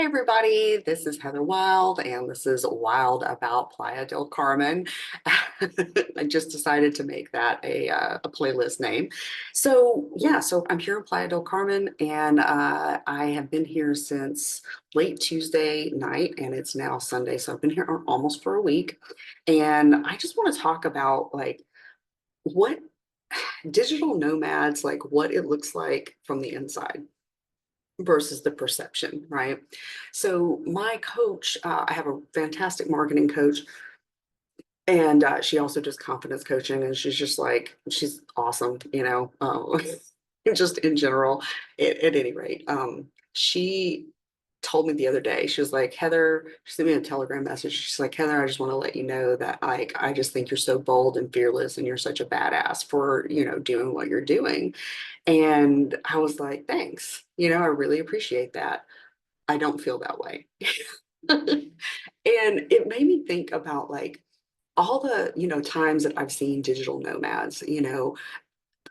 Hi, everybody. This is Heather Wild, and this is Wild About Playa del Carmen. I just decided to make that a playlist name. So I'm here in Playa del Carmen, and I have been here since late Tuesday night, and it's now Sunday. So I've been here almost for a week. And I just want to talk about like what digital nomads, like what it looks like from the inside versus the perception, right? So my coach, I have a fantastic marketing coach, and she also does confidence coaching, and she's just like she's awesome, just in general. At any rate, she told me the other day, she was like, Heather, she sent me a telegram message. She's like, Heather, I just want to let you know that like I just think you're so bold and fearless, and you're such a badass for doing what you're doing. And I was like, thanks. I really appreciate that. I don't feel that way. And it made me think about like all the, times that I've seen digital nomads,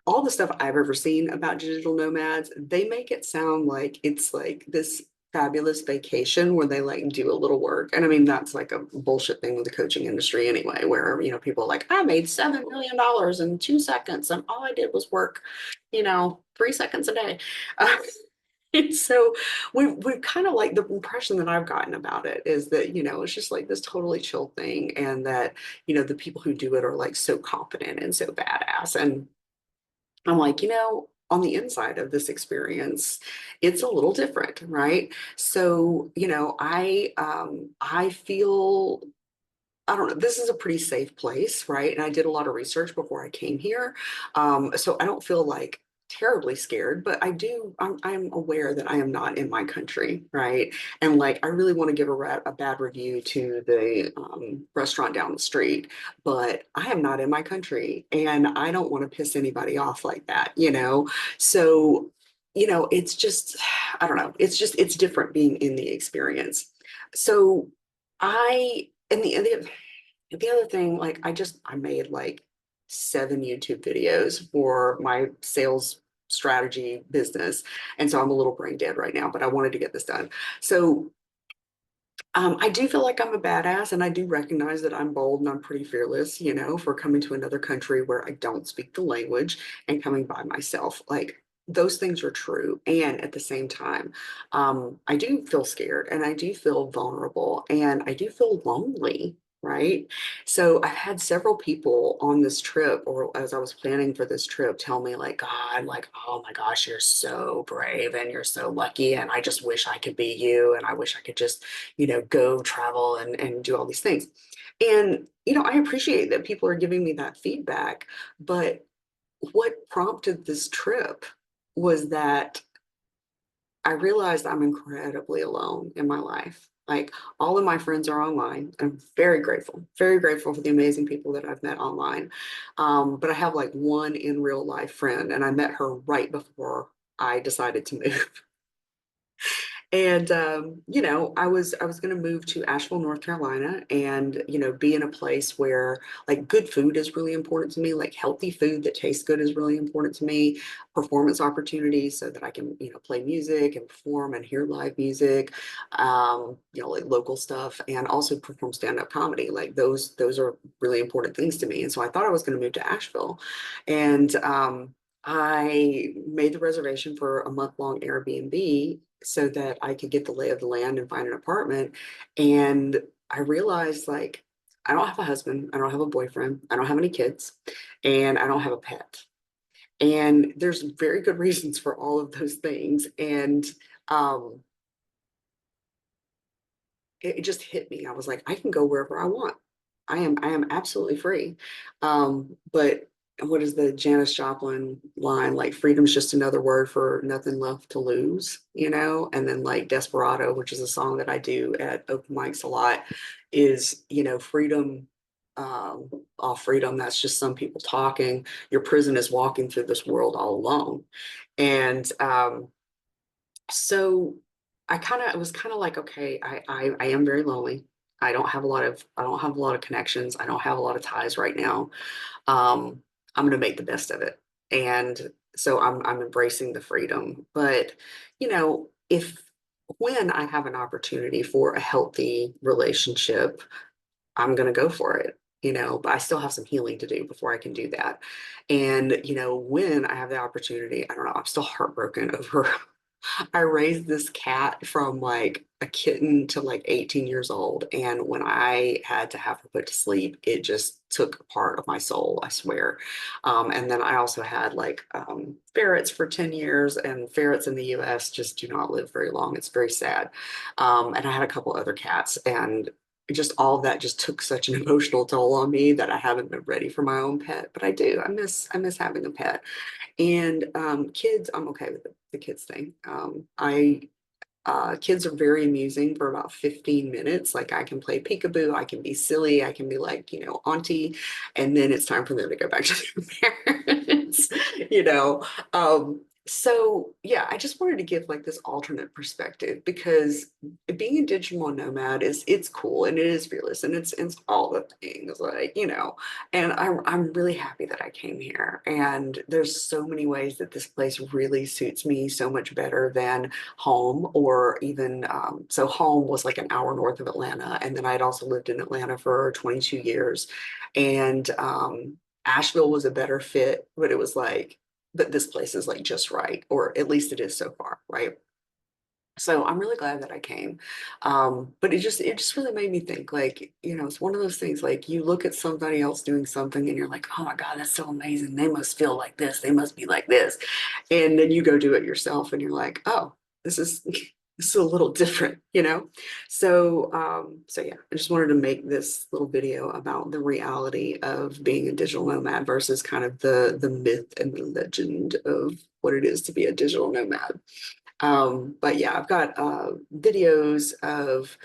all the stuff I've ever seen about digital nomads, they make it sound like it's like this fabulous vacation where they like do a little work. And I mean, that's like a bullshit thing with the coaching industry anyway, where, people are like, I made $7 million in 2 seconds and all I did was work, 3 seconds a day. And so we've kind of like the impression that I've gotten about it is that, it's just like this totally chill thing. And that, the people who do it are like so confident and so badass. And I'm like, on the inside of this experience, it's a little different, right? So, I feel I don't know, this is a pretty safe place, right? And I did a lot of research before I came here. So I don't feel like terribly scared, but I'm aware that I am not in my country, right? And like, I really want to give a bad review to the restaurant down the street, but I am not in my country and I don't want to piss anybody off like that, So, it's just, I don't know, it's different being in the experience. So, and the other thing, like I made like 7 YouTube videos for my sales strategy business. And so I'm a little brain dead right now, but I wanted to get this done. So I do feel like I'm a badass, and I do recognize that I'm bold and I'm pretty fearless, for coming to another country where I don't speak the language and coming by myself. Like those things are true. And at the same time, I do feel scared and I do feel vulnerable and I do feel lonely. Right. So I've had several people on this trip, or as I was planning for this trip, tell me, like, God, like, oh my gosh, you're so brave and you're so lucky. And I just wish I could be you. And I wish I could just go travel and do all these things. And, I appreciate that people are giving me that feedback. But what prompted this trip was that I realized I'm incredibly alone in my life. Like all of my friends are online. I'm very grateful for the amazing people that I've met online. But I have like one in real life friend, and I met her right before I decided to move. And I was going to move to Asheville, North Carolina, and be in a place where like good food is really important to me, like healthy food that tastes good is really important to me, performance opportunities so that I can, play music and perform and hear live music, like local stuff, and also perform stand-up comedy. Like those are really important things to me. And so I thought I was going to move to Asheville. And I made the reservation for a month-long Airbnb so that I could get the lay of the land and find an apartment. And I realized like I don't have a husband, I don't have a boyfriend, I don't have any kids, and I don't have a pet. And there's very good reasons for all of those things. And um, it just hit me. I was like, I can go wherever I want. I am absolutely free. But what is the Janis Joplin line? Like freedom's just another word for nothing left to lose, And then like Desperado, which is a song that I do at open mics a lot, is, freedom, all freedom, that's just some people talking. Your prison is walking through this world all alone. And so I was kind of like, okay, I am very lonely. I don't have a lot of connections. I don't have a lot of ties right now. I'm going to make the best of it. And so I'm embracing the freedom. But, if when I have an opportunity for a healthy relationship, I'm going to go for it, but I still have some healing to do before I can do that. And, when I have the opportunity, I don't know, I'm still heartbroken over I raised this cat from like a kitten to like 18 years old. And when I had to have her put to sleep, it just took a part of my soul, I swear. And then I also had like ferrets for 10 years, and ferrets in the US just do not live very long. It's very sad. And I had a couple other cats, and just all of that just took such an emotional toll on me that I haven't been ready for my own pet. But I do. I miss having a pet. And kids, I'm okay with the kids thing. I Kids are very amusing for about 15 minutes. Like I can play peekaboo, I can be silly, I can be like, auntie, and then it's time for them to go back to their parents, you know. So yeah, I just wanted to give like this alternate perspective because being a digital nomad it's cool and it is fearless and it's all the things like, and I'm really happy that I came here. And there's so many ways that this place really suits me so much better than home, or even so home was like an hour north of Atlanta, and then I'd also lived in Atlanta for 22 years. And Asheville was a better fit, but it was like, but this place is like just right, or at least it is so far, right? So I'm really glad that I came. But it just really made me think, like, it's one of those things like you look at somebody else doing something and you're like, oh my God, that's so amazing. They must feel like this. They must be like this. And then you go do it yourself and you're like, oh, this is this is a little different. So yeah, I just wanted to make this little video about the reality of being a digital nomad versus kind of the myth and the legend of what it is to be a digital nomad. But yeah, I've got videos of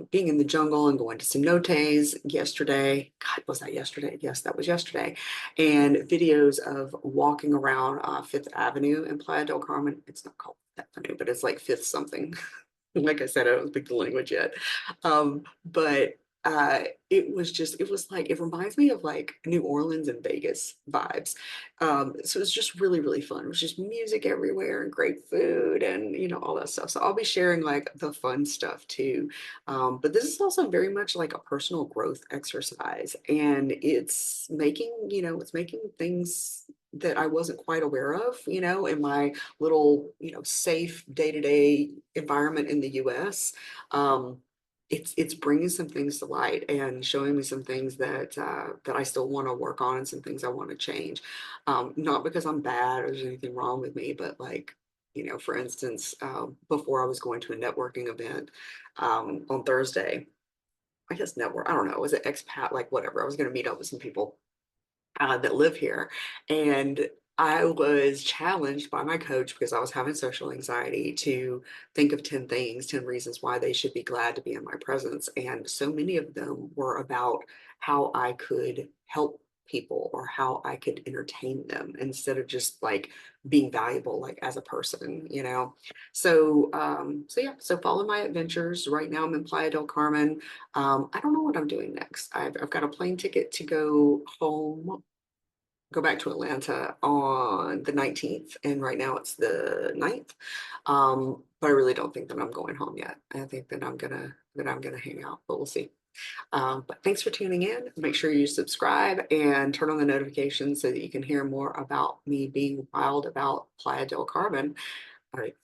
being in the jungle and going to cenotes yesterday. God, was that yesterday? Yes, that was yesterday. And videos of walking around Fifth Avenue in Playa del Carmen. It's not called Fifth Avenue, but it's like Fifth something. Like I said, I don't speak the language yet. But it was like, it reminds me of like New Orleans and Vegas vibes. So it's just really, really fun. It was just music everywhere and great food and, all that stuff. So I'll be sharing like the fun stuff too. But this is also very much like a personal growth exercise. And it's making things that I wasn't quite aware of, in my little, safe day-to-day environment in the US. Um, it's bringing some things to light and showing me some things that I still want to work on and some things I want to change. Not because I'm bad or there's anything wrong with me, but like, for instance, before I was going to a networking event on Thursday, I guess network, I don't know, was it expat, like whatever. I was going to meet up with some people that live here. And I was challenged by my coach because I was having social anxiety to think of 10 things, 10 reasons why they should be glad to be in my presence. And so many of them were about how I could help people or how I could entertain them instead of just like being valuable like as a person. So yeah, so follow my adventures. Right now I'm in Playa del Carmen. I don't know what I'm doing next. I've got a plane ticket to go back to Atlanta on the 19th, and right now it's the 9th. But I really don't think that I'm going home yet. I think that I'm gonna hang out, but we'll see. But thanks for tuning in. Make sure you subscribe and turn on the notifications so that you can hear more about me being wild about Playa del Carmen. All right.